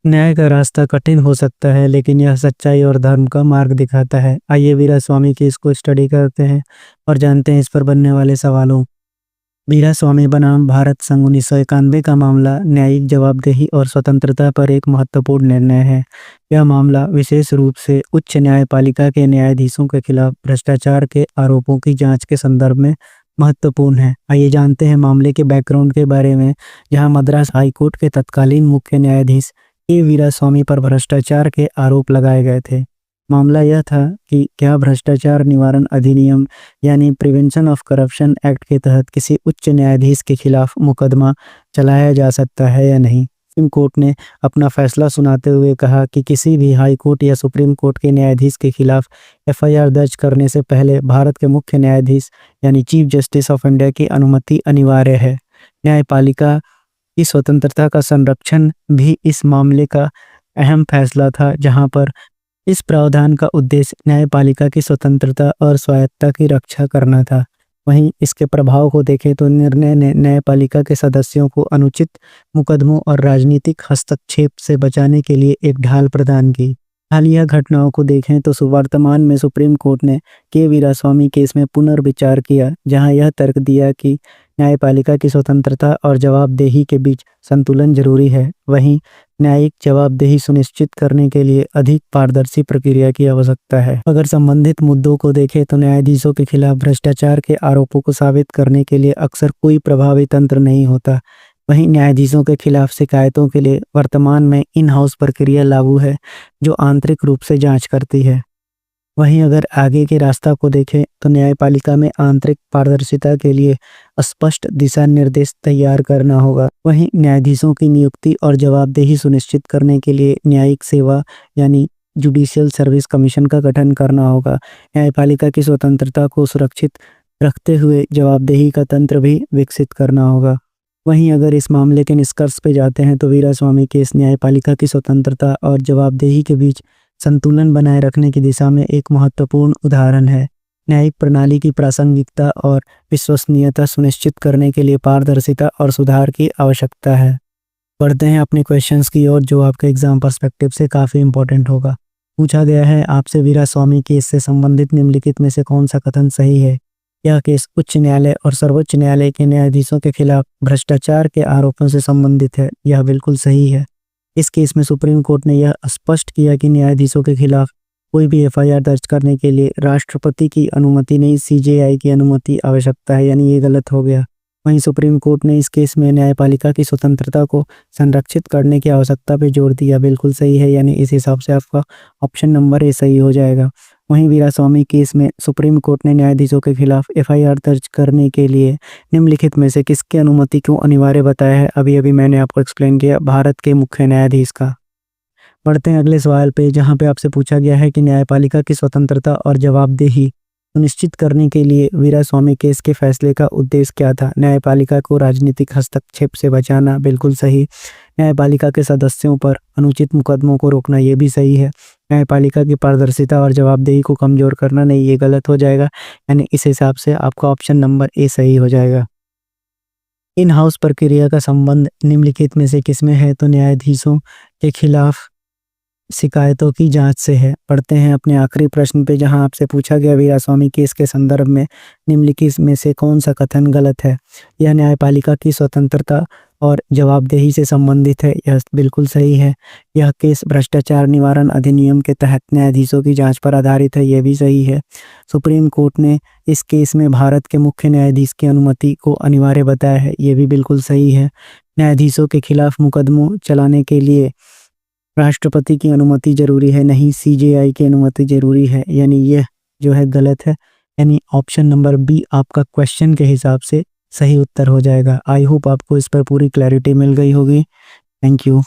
न्याय का रास्ता कठिन हो सकता है, लेकिन यह सच्चाई और धर्म का मार्ग दिखाता है। आइए वीरास्वामी की इसको स्टडी करते हैं और जानते हैं इस पर बनने वाले सवालों। वीरास्वामी बनाम भारत संघ 1991 का मामला न्यायिक जवाबदेही और स्वतंत्रता पर एक महत्वपूर्ण निर्णय है। यह मामला विशेष रूप से उच्च न्यायपालिका के न्यायाधीशों के खिलाफ भ्रष्टाचार के आरोपों की जांच के संदर्भ में महत्वपूर्ण है। आइए जानते हैं मामले के बैकग्राउंड के बारे में, जहां मद्रास हाईकोर्ट के तत्कालीन मुख्य न्यायाधीश के वीरास्वामी पर भ्रष्टाचार के आरोप लगाए गए थे। मामला यह था कि क्या भ्रष्टाचार निवारण अधिनियम यानी प्रिवेंशन ऑफ करप्शन एक्ट के तहत किसी उच्च न्यायाधीश के खिलाफ मुकदमा चलाया जा सकता है या नहीं। सुप्रीम कोर्ट ने अपना फैसला सुनाते हुए कहा कि किसी भी हाई कोर्ट या सुप्रीम कोर्ट के न्यायाधीश के खिलाफ एफआईआर दर्ज करने से पहले भारत के मुख्य न्यायाधीश यानी चीफ जस्टिस ऑफ इंडिया की अनुमति अनिवार्य है। न्यायपालिका की स्वतंत्रता का संरक्षण भी इस मामले का अहम फैसला था, जहां पर इस प्रावधान का उद्देश्य न्यायपालिका की स्वतंत्रता और स्वायत्तता की रक्षा करना था। वहीं इसके प्रभाव को देखें तो निर्णय ने न्यायपालिका के सदस्यों को अनुचित मुकदमों और राजनीतिक हस्तक्षेप से बचाने के लिए एक ढाल प्रदान की। हालिया घटनाओं को देखें तो वर्तमान में सुप्रीम कोर्ट ने के वीरास्वामी केस में पुनर्विचार किया, जहां यह तर्क दिया कि न्यायपालिका की स्वतंत्रता और जवाबदेही के बीच संतुलन जरूरी है। वहीं न्यायिक जवाबदेही सुनिश्चित करने के लिए अधिक पारदर्शी प्रक्रिया की आवश्यकता है। अगर संबंधित मुद्दों को देखें तो न्यायाधीशों के खिलाफ भ्रष्टाचार के आरोपों को साबित करने के लिए अक्सर कोई प्रभावी तंत्र नहीं होता। वहीं न्यायाधीशों के खिलाफ शिकायतों के लिए वर्तमान में इन हाउस प्रक्रिया लागू है, जो आंतरिक रूप से जांच करती है। वहीं अगर आगे के रास्ता को देखें तो न्यायपालिका में आंतरिक पारदर्शिता के लिए स्पष्ट दिशा निर्देश तैयार करना होगा। वहीं न्यायाधीशों की नियुक्ति और जवाबदेही सुनिश्चित करने के लिए न्यायिक सेवा यानी जुडिशियल सर्विस कमीशन का गठन करना होगा। न्यायपालिका की स्वतंत्रता को सुरक्षित रखते हुए जवाबदेही का तंत्र भी विकसित करना होगा। वहीं अगर इस मामले के निष्कर्ष पे जाते हैं तो वीरास्वामी केस न्यायपालिका की स्वतंत्रता और जवाबदेही के बीच संतुलन बनाए रखने की दिशा में एक महत्वपूर्ण उदाहरण है। न्यायिक प्रणाली की प्रासंगिकता और विश्वसनीयता सुनिश्चित करने के लिए पारदर्शिता और सुधार की आवश्यकता है। बढ़ते हैं अपने क्वेश्चंस की ओर, जो आपके एग्जाम पर्सपेक्टिव से काफ़ी इंपॉर्टेंट होगा। पूछा गया है आपसे, वीरास्वामी केस से संबंधित निम्नलिखित में से कौन सा कथन सही है। यह केस उच्च न्यायालय और सर्वोच्च न्यायालय के न्यायाधीशों के खिलाफ भ्रष्टाचार के आरोपों से संबंधित है। यह बिल्कुल सही है। इस केस में सुप्रीम कोर्ट ने यह स्पष्ट किया कि न्यायाधीशों के खिलाफ कोई भी एफआईआर दर्ज करने के लिए राष्ट्रपति की अनुमति नहीं, सीजेआई की अनुमति आवश्यकता है, यानी ये गलत हो गया। वहीं सुप्रीम कोर्ट ने इस केस में न्यायपालिका की स्वतंत्रता को संरक्षित करने की आवश्यकता पर जोर दिया। बिल्कुल सही है, यानी इस हिसाब से आपका ऑप्शन नंबर ए सही हो जाएगा। वहीं वीरास्वामी केस में सुप्रीम कोर्ट ने न्यायाधीशों के खिलाफ एफआईआर दर्ज करने के लिए निम्नलिखित में से किसकी अनुमति क्यों अनिवार्य बताया है। अभी मैंने आपको एक्सप्लेन किया, भारत के मुख्य न्यायाधीश का। बढ़ते हैं अगले सवाल पे, जहां पे आपसे पूछा गया है कि न्यायपालिका की स्वतंत्रता और जवाबदेही सुनिश्चित करने के लिए वीरास्वामी केस के फैसले का उद्देश्य क्या था। न्यायपालिका को राजनीतिक हस्तक्षेप से बचाना, बिल्कुल सही। न्यायपालिका के सदस्यों पर अनुचित मुकदमों को रोकना, ये भी सही है। न्यायपालिका की पारदर्शिता और जवाबदेही को कमजोर करना, नहीं, ये गलत हो जाएगा, यानी इस हिसाब से आपका ऑप्शन नंबर ए सही हो जाएगा। इन हाउस प्रक्रिया का संबंध निम्नलिखित में से किसमें है, तो न्यायाधीशों के खिलाफ शिकायतों की जांच से है। पढ़ते हैं अपने आखिरी प्रश्न पे, जहां आपसे पूछा गया वीरास्वामी केस के संदर्भ में निम्नलिखित में से कौन सा कथन गलत है। यह न्यायपालिका की स्वतंत्रता और जवाबदेही से संबंधित है, यह बिल्कुल सही है। यह केस भ्रष्टाचार निवारण अधिनियम के तहत न्यायाधीशों की जांच पर आधारित है, यह भी सही है। सुप्रीम कोर्ट ने इस केस में भारत के मुख्य न्यायाधीश की अनुमति को अनिवार्य बताया है, यह भी बिल्कुल सही है। न्यायाधीशों के खिलाफ मुकदमों चलाने के लिए राष्ट्रपति की अनुमति जरूरी है, नहीं सीजेआई की अनुमति जरूरी है, यानी यह जो है गलत है। यानी ऑप्शन नंबर बी आपका क्वेश्चन के हिसाब से सही उत्तर हो जाएगा। आई होप आपको इस पर पूरी क्लैरिटी मिल गई होगी। Thank you.